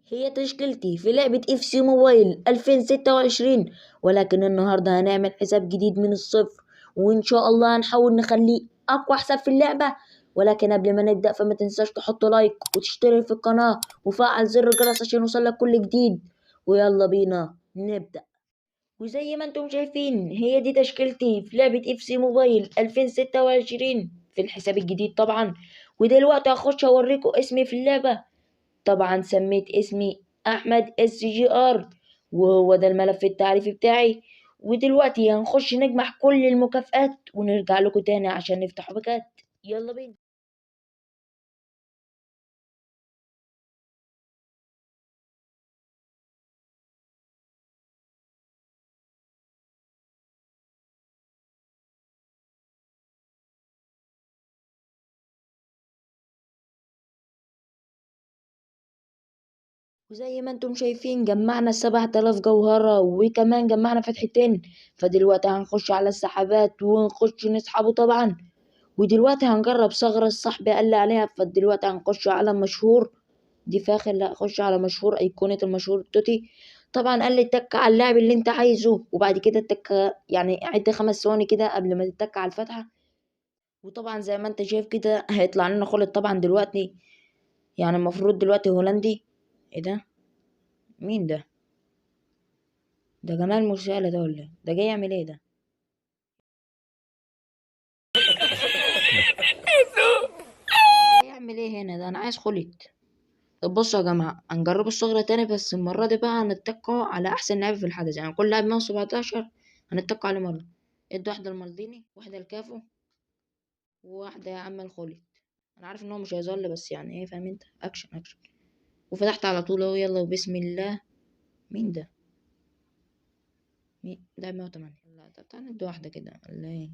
هي تشكيلتي في لعبة اف سي موبايل 2026. ولكن النهاردة هنعمل حساب جديد من الصفر، وان شاء الله هنحاول نخليه اقوى حساب في اللعبة. ولكن قبل ما نبدأ فما تنساش تحط لايك وتشترك في القناة وفعل زر الجرس عشان يوصلك كل جديد. ويلا بينا نبدأ. وزي ما انتم شايفين هي دي تشكيلتي في لعبة اف سي موبايل 2026 في الحساب الجديد طبعا. ودلوقتي هخش اوريكم اسمي في اللعبة. طبعا سميت اسمي احمد اس جي ار، وهو ده الملف التعريفي بتاعي. ودلوقتي هنخش نجمع كل المكافآت ونرجع لكم تاني عشان نفتح باكات. يلا بينا. وزي ما انتم شايفين جمعنا 7000 جوهرة وكمان جمعنا فتحتين. فدلوقتي هنخش على السحابات ونخش نسحبه طبعا. ودلوقتي هنجرب ثغرة الصاحب قال لي عليها. فدلوقتي هنخش على مشهور. دي فاخر، لا خش على مشهور، أيقونة المشهور التوتي. طبعا قال لي اتك على اللاعب اللي انت عايزه، وبعد كده اتك يعني عد 5 ثواني كده قبل ما تتك على الفتحة. وطبعا زي ما انت شايف كده هيطلع لنا خلط طبعا دلوقتي. يعني المفروض دلوقتي هولندي. ايه ده؟ مين ده؟ ده جمال مرسالة ده ولا إيه؟ ده جاي يعمل ايه ده؟ جاي يعمل ايه هنا ده؟ انا عايز خلط. طب بصوا يا جماعة هنجرب الصغرى تاني، بس المرة دي بقى هنتقوا على أحسن لاعب في الحدث. يعني كل لاعب 117 هنتقوا عليه مرة. ادي واحدة المالديني، واحدة الكافو، وواحدة يا عم الخولي. أنا عارف إن هو مش هيظل، بس يعني إيه، فاهم أنت؟ أكشن أكشن. وفتحت على طول أهو، يلا وبسم الله. مين ده؟ مين ده؟ 108. لا طب تعالى ندي واحدة كده ولا إيه؟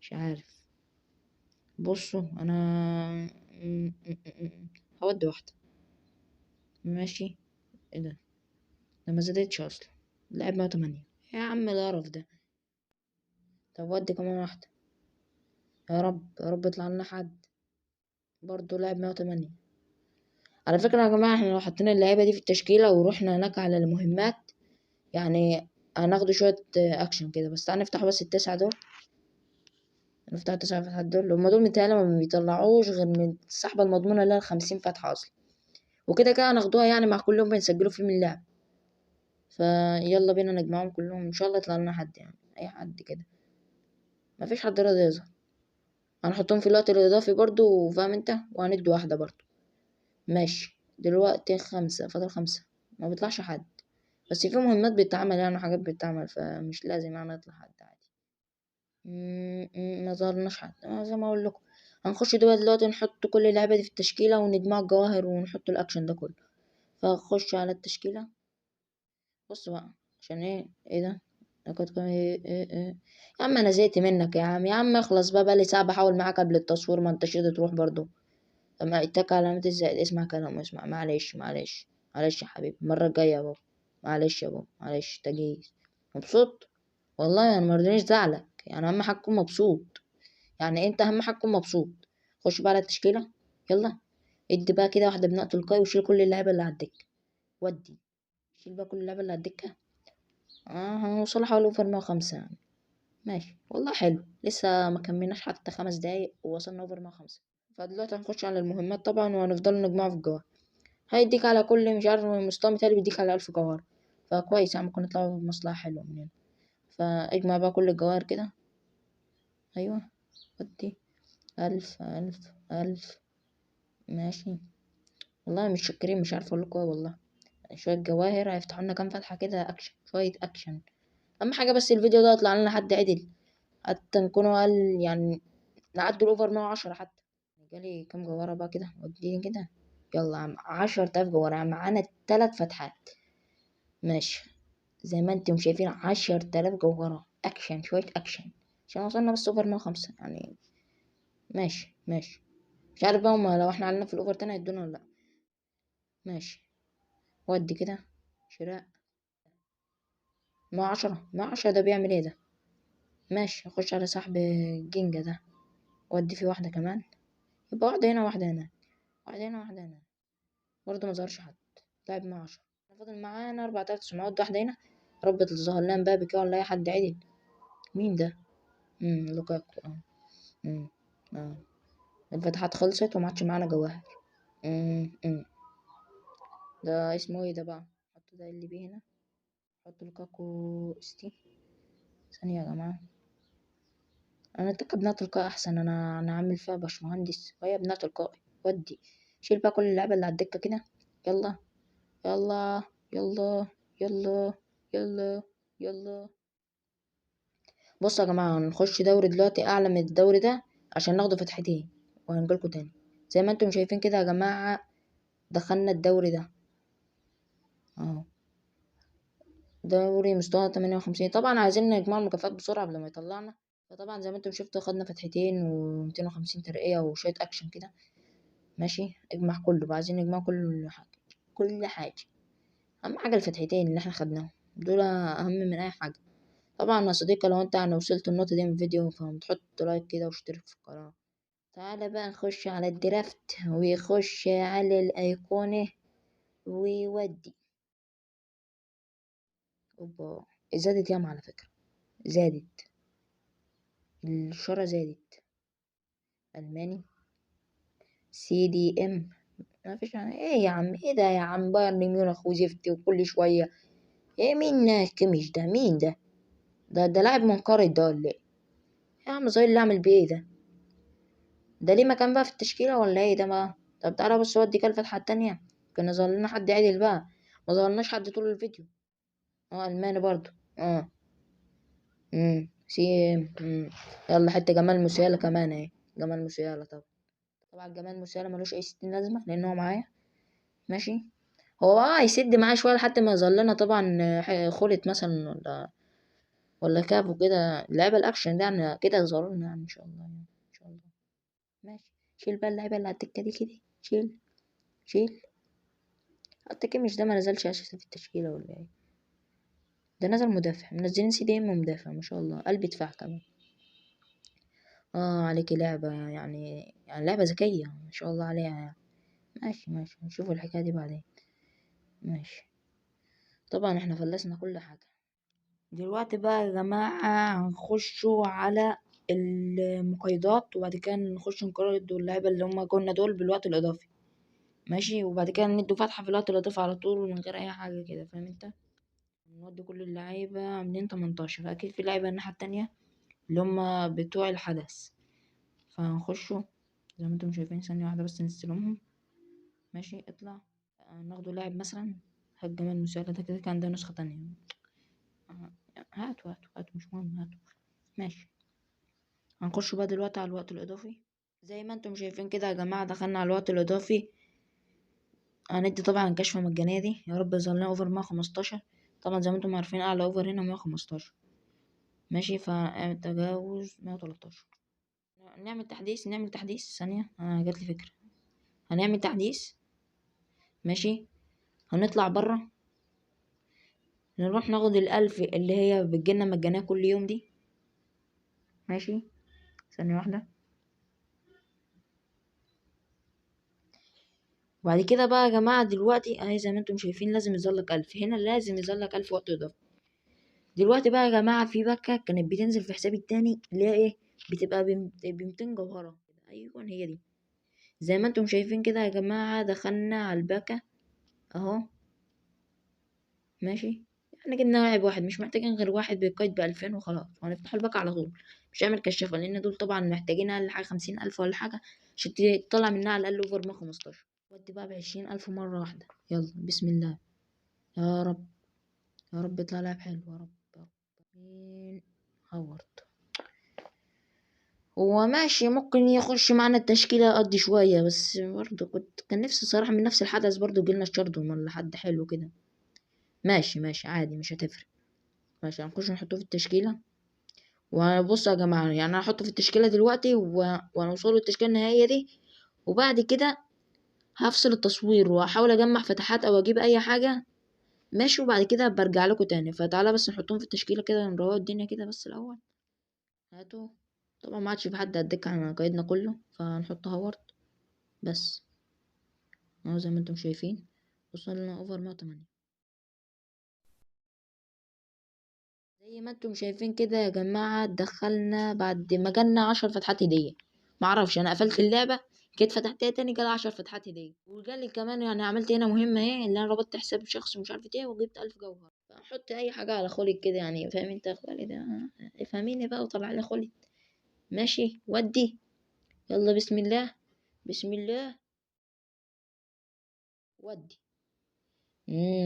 مش عارف. بصوا أنا هودي واحدة. ماشي. إيه ده ما زادتش أصلا. لاعب 108. يا عم القرف ده. طب ودي كمان واحدة. يا رب يا رب يطلع لنا حد. برضه لاعب 108. على فكرة يا جماعة احنا لو حطينا اللعيبة دي في التشكيلة ورحنا هناك على المهمات، يعني هناخدوا شوية أكشن كده. بس تعالى نفتح بس التسعة دول. نفتح التسعة فتحات دول. هما دول متهيألي ما بيطلعوش غير من السحبة المضمونة اللي هي 50 فتحة أصلا. وكده كده هناخدوها يعني مع كلهم بنسجلوا فيلم اللعب. فيلا بينا نجمعهم كلهم إن شاء الله يطلع لنا حد، يعني أي حد كده. مفيش حد راضي يظهر. هنحطهم في الوقت الإضافي برضو، فاهم انت؟ وهندي واحدة برضو. ماشي. دلوقتي 5، فاضل 5. ما بيطلعش حد. بس في مهمات بتتعمل يعني وحاجات بتتعمل، فمش لازم يعني يطلع حد عادي. ما ظهرناش حد. زي ما اقول لكم هنخش دلوقتي نحط كل اللعبة دي في التشكيلة ونجمع الجواهر ونحط الأكشن ده كله. فخش على التشكيلة. بص بقى. عشان ايه ده؟ أنا كنت إيه. يا عم انا زهقت منك يا عم. يا عم اخلص بقى، بقالي ساعة بحاول معاك قبل التصوير ما انتش راضي تروح برضو. لما اتك علامة الزائد اسمع كلام اسمع. معلش معلش. معلش يا حبيبي، المرة الجاية يا بابا. معلش يا بابا معلش تجيز. مبسوط؟ والله انا مرضينيش زعلك، يعني اهم حاجة تكون مبسوط. يعني انت اهم حاجة تكون مبسوط. خش بقى على التشكيلة. يلا. ادي بقى كده واحدة بناء تلقائي وشيل كل اللعيبة اللي على الدكة. ودي. شيل بقى كل اللعيبة اللي على الدكة. هنوصل حوالي اوفر 105 يعني. ماشي والله حلو، لسه ما كملناش حتى 5 دقايق ووصلنا اوفر 105. فدلوقتي هنخش على المهمات طبعا وهنفضل نجمع في الجوار. هيديك على كل مش عارف مستوى مثالي بيديك على 1000 جوهر. فكويس يعني ممكن نطلع بمصلحة حلوة من هنا. فاجمع بقى كل الجواهر كده. أيوة. ودي. 1000 1000 1000. ماشي. والله مش شاكرين، مش عارف أقولكوا ايه والله. شوية جواهر هيفتحوا لنا كام فتحة كده أكشن، شوية أكشن. أهم حاجة بس الفيديو ده يطلع لنا حد عدل. حتى نكونوا أقل يعني. نعدوا الأوفر 110 حتى. جالي كام جوهرة بقى كده وديني كده. يلا يا عم 10000 جوهرة، يعني معانا 3 فتحات. ماشي. زي ما انتم شايفين 10000 جوهرة أكشن، شوية أكشن. عشان وصلنا بس أوفر 105 يعني. ماشي ماشي. مش عارف بقى هما لو احنا علينا في الأوفر تاني هيدونا ولا لأ. ماشي. ودي كده. شراء. 110 110 ده بيعمل ايه ده؟ ماشي. اخش على صاحب جينجا ده. ودي فيه واحدة كمان. يبقى واحدة هنا واحدة هنا. واحدة هنا واحدة هنا. برضه مظهرش حد. لعب مع 10. فاضل معانا 4900 واحدة هنا. رب تظهر لنا مبابي كده ولا أي حد عدل. مين ده؟ لوكاكو. مم. اه الفتحات خلصت ومعادش معانا جواهر. مم. ده اسمه ايه ده بقى؟ حط ده اللي بيه هنا. حط لوكاكو ستي. ثانية يا جماعة. انا اتاكد بناء تلقائي احسن. انا عامل فيها باشمهندس وهي بناء تلقائي. ودي شيل بقى كل اللعبة اللي على الدكة كده. يلا يلا يلا يلا يلا يلا. بصوا يا جماعة هنخش دوري دلوقتي اعلى من الدوري ده عشان ناخده فتحتين وهنجيلكوا تاني. زي ما انتم شايفين كده يا جماعة دخلنا الدوري ده اهو. دوري مستوى 58. طبعا عايزين نجمع المكافآت بسرعة قبل ما يطلعنا. فطبعا زي ما انتم شفتوا خدنا فتحتين و250 ترقية وشوية اكشن كده. ماشي اجمع كله بقى. عايزين نجمع كل حاجة. كل حاجة. اهم حاجة الفتحتين اللي احنا خدناهم دول اهم من اي حاجة. طبعا يا صديقي لو انت وصلت النقطة دي من الفيديو فهتحط لايك كده واشترك في القناة. تعالى بقى نخش على الدرافت ويخش على الأيقونة ويودي. اوبا زادت ياما على فكرة. زادت. الشارة زادت. ألماني. CDM. ما فيش ايه يا عم؟ ايه ده يا عم؟ بايرن ميونخ وزفت وكل شوية. ايه مين كيميش ده؟ مين ده؟ ده لاعب منقرض ده ولا ايه؟ يا عم زي اللي اعمل بيه ايه ده ليه مكان بقى في التشكيلة ولا ايه ده بقى؟ طب تعالى بص ودي كده الفتحة التانية. كان ظهر لنا حد عدل بقى. ما ظهرناش حد طول الفيديو. ألماني برضو. اه سي. يلا حتى جمال موسيالا كمان اهي. جمال موسيالا طبعا جمال موسيالا ملوش اي 60 لازمة لان هو معايا. ماشي. هو يسد معايا شوية لحد ما يظهر لنا طبعا خلت مثلا ولا كاب وكده. اللعيبة الاكشن ده يعني كده يظهروا لنا يعني ان شاء الله يعني. ان شاء الله. ماشي. شيل بقى اللعيبة اللي على الدكة دي كده. شيل. شيل. حتى مش ده ما نزلش اساسا في التشكيلة ولا ايه؟ ده نزل مدافع. منزلين CDM مدافع ما شاء الله. قلب دفاع كمان. عليكي لعبة يعني لعبة ذكية ما شاء الله عليها يعني. ماشي نشوف الحكاية دي بعدين. ماشي. طبعا احنا فلسنا كل حاجة. دلوقتي بقى يا جماعة هنخشوا على المقايضات وبعد كده نخش نقارن اللعيبة اللي هما كنا دول بالوقت الإضافي. ماشي. وبعد كده ندوا فتحة في الوقت الإضافي على طول من غير أي حاجة كده. فاهم انت؟ نودي كل اللعيبة عاملين 18. فأكيد في لعيبة الناحية التانية اللي هما بتوع الحدث. فهنخشوا زي ما انتم شايفين. ثانية واحدة بس نستلمهم. ماشي اطلع. ناخده لاعب مثلا. هات جمال موسيالا ده كده كان عندنا نسخة تانية. هاتوا مش مهم هاتوا. ماشي. هنخش بقى دلوقتي على الوقت الإضافي. زي ما انتم شايفين كده يا جماعة دخلنا على الوقت الإضافي. هندي طبعا الكشفة المجانية دي. يا رب يظهر لنا أوفر 115. طبعا زي ما انتم عارفين أعلى أوفر هنا 115. ماشي. فالتجاوز 113. نعمل تحديث ثانية. جاتلي فكرة. هنعمل تحديث. ماشي. هنطلع برا. نروح ناخد 1000 اللي هي بتجيلنا مجانية كل يوم دي. ماشي. ثانية واحدة. وبعد كده بقى يا جماعة دلوقتي اهي زي ما انتم شايفين لازم يظهرلك 1000 هنا. لازم يظهرلك 1000 وقت إضافي. دلوقتي بقى يا جماعة في باكة كانت بتنزل في حسابي التاني اللي هي ايه بتبقى ب200 جوهرة. أيوة هي دي. زي ما انتم شايفين كده يا جماعة دخلنا على الباكة اهو. ماشي. احنا جبنا لاعب واحد مش محتاجين غير واحد بيقيد ب2000 وخلاص. وهنفتح الباكة على طول. مش هعمل كشافة لأن دول طبعا محتاجين أقل حاجة 50,000 ولا حاجة عشان تطلع منها على الأقل أوفر 115. ودي بقى ب20,000 مرة واحدة. يلا بسم الله. يا رب. يا رب يطلع لاعب حلو يا رب. مين؟ هاورد. هو ماشي ممكن يخش معانا التشكيلة قد شوية بس برضه كان نفسي صراحة من نفس الحدث برضه جيلنا شاردون ولا حد حلو كده. ماشي عادي مش هتفرق. ماشي هنخش نحطه في التشكيلة. وبص يا جماعة يعني أنا هحطه في التشكيلة دلوقتي وهنوصل للتشكيلة النهائية دي. وبعد كده هفصل التصوير وهحاول أجمع فتحات أو أجيب أي حاجة. ماشي. وبعد كده برجع لكم تاني. فتعالى بس نحطهم في التشكيلة كده نروق الدنيا كده بس الأول. هاتوا. طبعا ما عادش في حد هديك عن قايدنا كله فهنحط هاورد بس. اهو زي ما انتم شايفين وصلنا اوفر 108. زي ما انتم شايفين كده يا جماعة، دخلنا بعد ما جالنا 10 فتحات هدية. معرفش انا قفلت اللعبة جيت فتحتها تاني جالي 10 فتحات هدية، وجالي كمان يعني عملت هنا مهمة ايه اللي انا ربطت حساب شخص مش عارف ايه وجبت 1000 جوهر. فاحط اي حاجة على خالد كده يعني، فاهم انت يا خالد؟ افهميني بقى وطلع لي خالد. ماشي ودي. يلا بسم الله. بسم الله. ودي.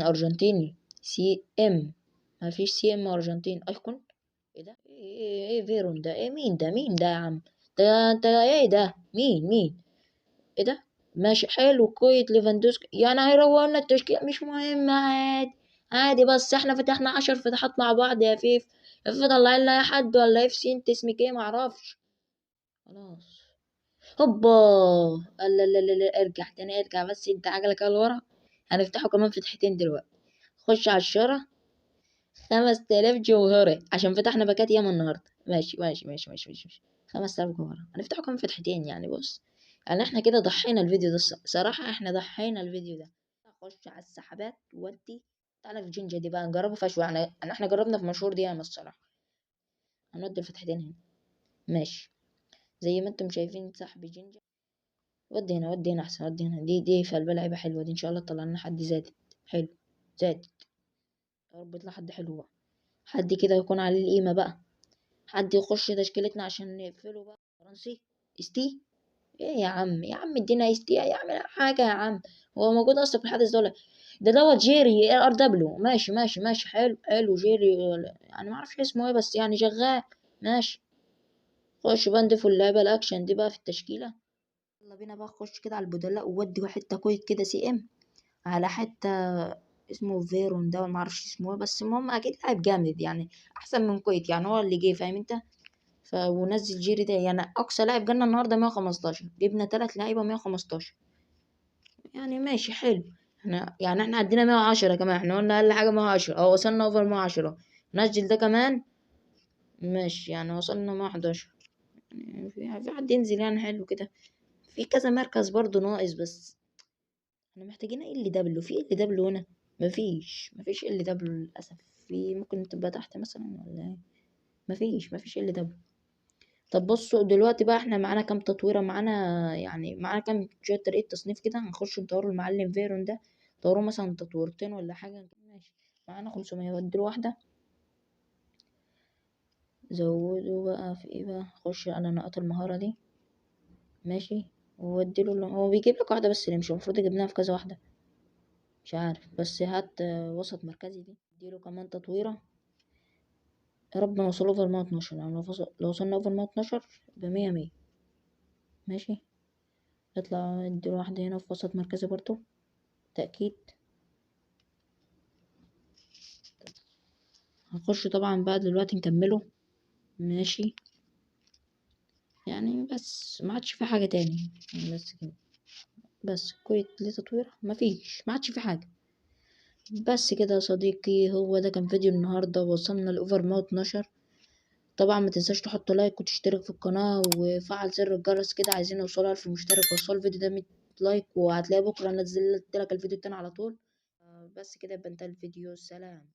ارجنتيني. سي ام. ما فيش سي ام ارجنتين ايكون. ايه ده؟ ايه فيرون ده؟ ايه مين ده؟ مين ده يا عم؟ ده انت ايه ده؟ مين؟ ايه ده؟ ماشي حلو كويت ليفاندوسكي يعني هيروق لنا التشكيل مش مهم عادي. عادي بس احنا فتحنا 10 فتحات مع بعض يا فيف. افرض طلع لنا اي حد ولا اف سي انت اسمك ايه معرفش. خلاص. هوبا. لا لا لا لا، ارجع تاني ارجع بس انت عجلك لورا. هنفتحه كمان فتحتين دلوقتي. خش على الشارع. 5000 جوهرة عشان فتحنا باكات ياما النهاردة. ماشي. 5000 جوهرة هنفتحه كمان فتحتين يعني. بص يعني احنا كده ضحينا الفيديو ده صراحة احنا ضحينا الفيديو ده. اخش على السحبات ودي. تعالى في جينجا دي بقى نجربه فشوي يعني احنا جربنا في مشهور دي ياما الصراحة. هنودي الفتحتين هنا. ماشي. زي ما انتم شايفين سحب جينجا. ودي هنا احسن. ودي هنا دي في قلب لعيبة حلوة دي ان شاء الله تطلع لنا حد زادت. حلو. زادت. يا رب يطلع حد حلو بقى. حد كده يكون عليه القيمة بقى. حد يخش تشكيلتنا عشان نقفله بقى. فرنسي. استي. ايه يا عم يا عم ادينا استي يا عم حاجة يا عم. هو موجود اصلا في الحدث ده؟ ده دوت جيري ار دبليو. ماشي حلو جيري. يعني ما اعرفش اسمه ايه بس يعني شغال. ماشي. خش بقى نضيفوا اللعبة الاكشن دي بقى في التشكيلة. يلا بينا بقى خش كده على البدلاء وودي حتة كويس كده سي ام. على حتة اسمه فيرون ده ما اعرفش اسمه ايه بس المهم اكيد لاعب جامد يعني. احسن من كويت يعني هو اللي جه فاهم انت. ونزل جيري ده يعني اقصى لاعب جالنا النهارده 115 جبنا 3 لعيبه 115. يعني ماشي حلو. احنا عدينا 110 كمان احنا قلنا اقل حاجه 110 او وصلنا اوفر 110. نزل ده كمان. ماشي يعني وصلنا 111. يعني في حد ينزل يعني حلو كده. في كذا مركز برضو ناقص بس. احنا محتاجين ال دبليو في ال دبليو هنا. مفيش ال دبليو للاسف. في ممكن تبقى تحت مثلا ولا ايه. مفيش ال دبليو. طب بصوا دلوقتي بقى احنا معانا كام تطويرة معانا. يعني معانا كام شوية طريقة تصنيف كده هنخش نطور المعلم فيرون ده. طوروه مثلا تطويرتين ولا حاجة. ماشي. معانا 500 وديله واحدة. زودوا بقى في ايه بقى خش انا نقاط المهارة دي. ماشي. ووديله هو بيجيب لك واحدة بس اللي مش المفروض يجيبناها في كذا واحدة. مش عارف بس هات وسط مركزي دي اديله كمان تطويرة. يا رب نوصل اوفر 112 يعني لو وصلنا اوفر 112 بمية مية. ماشي. اطلع اديله واحدة هنا في وسط مركزي برضو. تأكيد. هنخش طبعا بقى دلوقتي نكمله. ماشي. يعني بس ما عادش في حاجة تاني يعني بس كده. بس كويت لتطوير مفيش ما عادش في حاجة. بس كده يا صديقي هو ده كان فيديو النهاردة وصلنا لأوفر 112. طبعا ما تنساش تحط لايك وتشترك في القناة وفعل زر الجرس كده عايزين نوصل 1000 مشترك. وصل الفيديو ده 100 لايك وهتلاقي بكرة نزلت لك الفيديو التاني على طول. بس كده يبقى انتهى الفيديو. سلام.